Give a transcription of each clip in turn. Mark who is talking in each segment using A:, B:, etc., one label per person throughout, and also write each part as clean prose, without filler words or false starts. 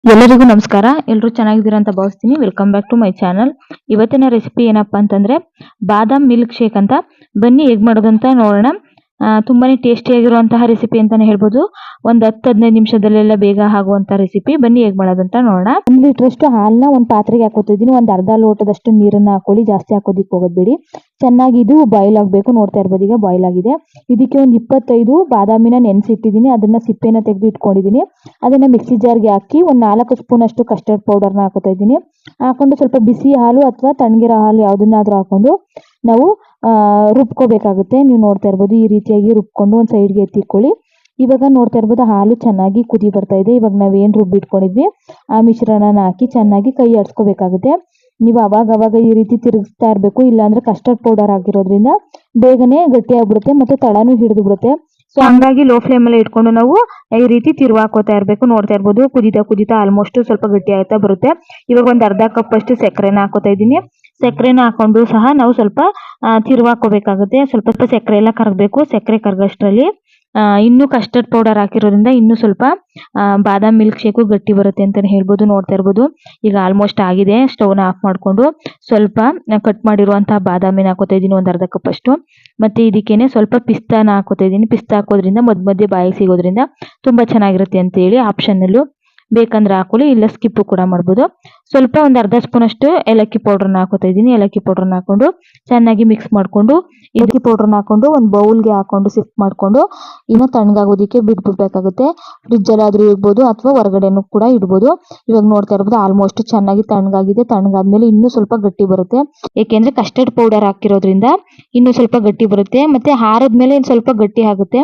A: ಎಲ್ಲರಿಗೂ ನಮಸ್ಕಾರ. ಎಲ್ಲರೂ ಚೆನ್ನಾಗಿದ್ದೀರಾ ಅಂತ ಭಾವಿಸ್ತೀನಿ. Welcome back to my channel. ಇವತ್ತಿನ ರೆಸಿಪಿ ಏನಪ್ಪಾ ಅಂತಂದ್ರೆ ಬಾದಾಮ್ ಮಿಲ್ಕ್ ಶೇಕ್ ಅಂತ. ಬನ್ನಿ ಹೇಗೆ ಮಾಡೋದು ಅಂತ ನೋಡೋಣ. ತುಂಬಾನೇ ಟೇಸ್ಟಿಯಾಗಿರುವಂತಹ ರೆಸಿಪಿ ಅಂತಾನೆ ಹೇಳ್ಬೋದು. ಒಂದು 10-15 ನಿಮಿಷದಲ್ಲೆಲ್ಲ ಬೇಗ ಆಗುವಂತ ರೆಸಿಪಿ. ಬನ್ನಿ ಹೇಗೆ ಮಾಡೋದು ಅಂತ ನೋಡೋಣ. 1 ಲೀಟರ್ ಹಾಲನ್ನ ಒಂದು ಪಾತ್ರೆಗೆ ಹಾಕೋತಿದ್ದೀನಿ. ಒಂದು ಅರ್ಧ ಲೋಟದಷ್ಟು ನೀರನ್ನ ಹಾಕೊಳ್ಳಿ. ಜಾಸ್ತಿ ಹಾಕೋದಿಕ್ಕೆ ಹೋಗೋದ್ಬೇಡಿ. ಚೆನ್ನಾಗಿ ಇದು ಬಾಯ್ಲ್ ಆಗಬೇಕು. ನೋಡ್ತಾ ಇರ್ಬೋದು ಈಗ ಬಾಯ್ಲ್ ಆಗಿದೆ. ಇದಕ್ಕೆ ಒಂದು 25 ಬಾದಾಮಿನ ನೆನೆಸಿಟ್ಟಿದ್ದೀನಿ. ಅದನ್ನ ಸಿಪ್ಪೆನ ತೆಗೆದು ಇಟ್ಕೊಂಡಿದ್ದೀನಿ. ಅದನ್ನ ಮಿಕ್ಸಿ ಜಾರ್ಗೆ ಹಾಕಿ ಒಂದು 4 ಸ್ಪೂನ್ ಅಷ್ಟು ಕಸ್ಟರ್ಡ್ ಪೌಡರ್ನ ಹಾಕೋತಾ ಇದ್ದೀನಿ. ಹಾಕೊಂಡು ಸ್ವಲ್ಪ ಬಿಸಿ ಹಾಲು ಅಥವಾ ತಣ್ಣಗಿರೋ ಹಾಲು ಯಾವುದನ್ನಾದ್ರೂ ಹಾಕೊಂಡು ನಾವು ರುಬ್ಕೋಬೇಕಾಗುತ್ತೆ. ನೀವು ನೋಡ್ತಾ ಇರ್ಬೋದು ಈ ರೀತಿಯಾಗಿ ರುಬ್ಕೊಂಡು ಒಂದು ಸೈಡ್ಗೆ ಎತ್ತಿಕೊಳ್ಳಿ. ಇವಾಗ ನೋಡ್ತಾ ಇರ್ಬೋದು ಹಾಲು ಚೆನ್ನಾಗಿ ಕುದಿ ಬರ್ತಾ ಇದೆ. ಇವಾಗ ನಾವೇನು ರುಬ್ಬಿಟ್ಕೊಂಡಿದ್ವಿ ಆ ಮಿಶ್ರಣನ ಹಾಕಿ ಚೆನ್ನಾಗಿ ಕೈ ಆಡಿಸ್ಕೋಬೇಕಾಗುತ್ತೆ. ನೀವು ಅವಾಗ ಈ ರೀತಿ ತಿರುಗಿಸ್ತಾ ಇರಬೇಕು. ಇಲ್ಲಾಂದ್ರೆ ಕಸ್ಟರ್ಡ್ ಪೌಡರ್ ಹಾಕಿರೋದ್ರಿಂದ ಬೇಗನೆ ಗಟ್ಟಿ ಆಗ್ಬಿಡುತ್ತೆ ಮತ್ತೆ ತಳನೂ ಹಿಡಿದು ಬಿಡುತ್ತೆ. ಸೊ ಹಂಗಾಗಿ ಲೋ ಫ್ಲೇಮ್ ಅಲ್ಲಿ ಇಟ್ಕೊಂಡು ನಾವು ಈ ರೀತಿ ತಿರುವಾಕೋತಾ ಇರಬೇಕು. ನೋಡ್ತಾ ಇರ್ಬೋದು ಕುದಿತಾ ಆಲ್ಮೋಸ್ಟ್ ಸ್ವಲ್ಪ ಗಟ್ಟಿ ಆಗ್ತಾ ಬರುತ್ತೆ. ಇವಾಗ ಒಂದು ಅರ್ಧ ಕಪ್ ಅಷ್ಟು ಸಕ್ಕರೆನ ಹಾಕೋತಾ ಇದ್ದೀನಿ. ಸಕ್ಕರೆನ ಹಾಕೊಂಡು ಸಹ ನಾವು ಸ್ವಲ್ಪ ತಿರುವಾಕೋಬೇಕಾಗುತ್ತೆ. ಸ್ವಲ್ಪ ಸಕ್ಕರೆ ಎಲ್ಲ ಕರಗಬೇಕು. ಸಕ್ಕರೆ ಕರಗಷ್ಟರಲ್ಲಿ ಇನ್ನೂ ಕಸ್ಟರ್ಡ್ ಪೌಡರ್ ಹಾಕಿರೋದ್ರಿಂದ ಇನ್ನೂ ಸ್ವಲ್ಪ ಬಾದಾಮ್ ಮಿಲ್ಕ್ ಶೇಕು ಗಟ್ಟಿ ಬರುತ್ತೆ ಅಂತಾನೆ ಹೇಳ್ಬೋದು. ನೋಡ್ತಾ ಇರ್ಬೋದು ಈಗ ಆಲ್ಮೋಸ್ಟ್ ಆಗಿದೆ. ಸ್ಟವ್ನ ಆಫ್ ಮಾಡಿಕೊಂಡು ಸ್ವಲ್ಪ ಕಟ್ ಮಾಡಿರುವಂತಹ ಬಾದಾಮಿನ ಹಾಕೋತಾ ಇದ್ದೀನಿ, ಒಂದು ಅರ್ಧ ಕಪ್ ಅಷ್ಟು. ಮತ್ತೆ ಇದಕ್ಕೇನೆ ಸ್ವಲ್ಪ ಪಿಸ್ತಾನ ಹಾಕೋತಾ ಇದ್ದೀನಿ. ಪಿಸ್ತಾ ಹಾಕೋದ್ರಿಂದ ಮಧ್ಯೆ ಬಾಯಿಗೆ ಸಿಗೋದ್ರಿಂದ ತುಂಬಾ ಚೆನ್ನಾಗಿರುತ್ತೆ ಅಂತ ಹೇಳಿ ಆಪ್ಷನಲ್ಲು. ಬೇಕಂದ್ರೆ ಹಾಕೊಳ್ಳಿ, ಇಲ್ಲ ಸ್ಕಿಪ್ ಕೂಡ ಮಾಡ್ಬೋದು. ಸ್ವಲ್ಪ ಒಂದು ಅರ್ಧ ಸ್ಪೂನ್ ಅಷ್ಟು ಏಲಕ್ಕಿ ಪೌಡರ್ನ ಹಾಕೋತಾ ಇದ್ದೀನಿ. ಏಲಕ್ಕಿ ಪೌಡರ್ನ ಹಾಕೊಂಡು ಚೆನ್ನಾಗಿ ಮಿಕ್ಸ್ ಮಾಡ್ಕೊಂಡು ಏಲಕ್ಕಿ ಪೌಡರ್ನ ಹಾಕೊಂಡು ಒಂದು ಬೌಲ್ಗೆ ಹಾಕೊಂಡು ಶಿಫ್ಟ್ ಮಾಡ್ಕೊಂಡು ಇನ್ನು ತಣ್ಣಗಾಗೋದಕ್ಕೆ ಬಿಟ್ಬಿಡ್ಬೇಕಾಗುತ್ತೆ. ಫ್ರಿಜ್ಜಲ್ಲಾದ್ರೂ ಇಡ್ಬೋದು ಅಥವಾ ಹೊರಗಡೆನೂ ಕೂಡ ಇಡ್ಬೋದು. ಇವಾಗ ನೋಡ್ತಾ ಇರ್ಬೋದು ಆಲ್ಮೋಸ್ಟ್ ಚೆನ್ನಾಗಿ ತಣ್ಣಗಾಗಿದೆ. ತಣ್ಣಗಾದ್ಮೇಲೆ ಇನ್ನೂ ಸ್ವಲ್ಪ ಗಟ್ಟಿ ಬರುತ್ತೆ. ಏಕೆಂದ್ರೆ ಕಸ್ಟರ್ಡ್ ಪೌಡರ್ ಹಾಕಿರೋದ್ರಿಂದ ಇನ್ನೂ ಸ್ವಲ್ಪ ಗಟ್ಟಿ ಬರುತ್ತೆ. ಮತ್ತೆ ಆರಿದ್ಮೇಲೆ ಸ್ವಲ್ಪ ಗಟ್ಟಿ ಆಗುತ್ತೆ.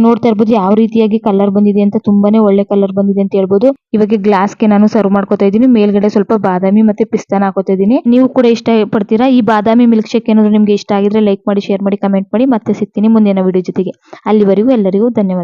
A: ನೋಡ್ತಾ ಇರ್ಬೋದು ಯಾವ ರೀತಿಯಾಗಿ ಕಲರ್ ಬಂದಿದೆ ಅಂತ. ತುಂಬಾನೇ ಒಳ್ಳೆ ಕಲರ್ ಬಂದಿದೆ ಅಂತ ಹೇಳ್ಬೋದು. ಇವಾಗ ಗ್ಲಾಸ್ಗೆ ನಾನು ಸರ್ವ್ ಮಾಡ್ಕೊತಾ ಇದ್ದೀನಿ. ಮೇಲ್ಗಡೆ ಸ್ವಲ್ಪ ಬಾದಾಮಿ ಮತ್ತೆ ಪಿಸ್ತಾನ ಹಾಕೋತಾ ಇದ್ದೀನಿ. ನೀವು ಕೂಡ ಇಷ್ಟ ಪಡ್ತೀರಾ ಈ ಬಾದಾಮಿ ಮಿಲ್ಕ್ ಶೇಕ್? ಏನಾದ್ರು ನಿಮ್ಗೆ ಇಷ್ಟ ಆಗಿದ್ರೆ ಲೈಕ್ ಮಾಡಿ, ಶೇರ್ ಮಾಡಿ, ಕಮೆಂಟ್ ಮಾಡಿ. ಮತ್ತೆ ಸಿಗ್ತೀನಿ ಮುಂದಿನ ವಿಡಿಯೋ ಜೊತೆಗೆ. ಅಲ್ಲಿವರೆಗೂ ಎಲ್ಲರಿಗೂ ಧನ್ಯವಾದ.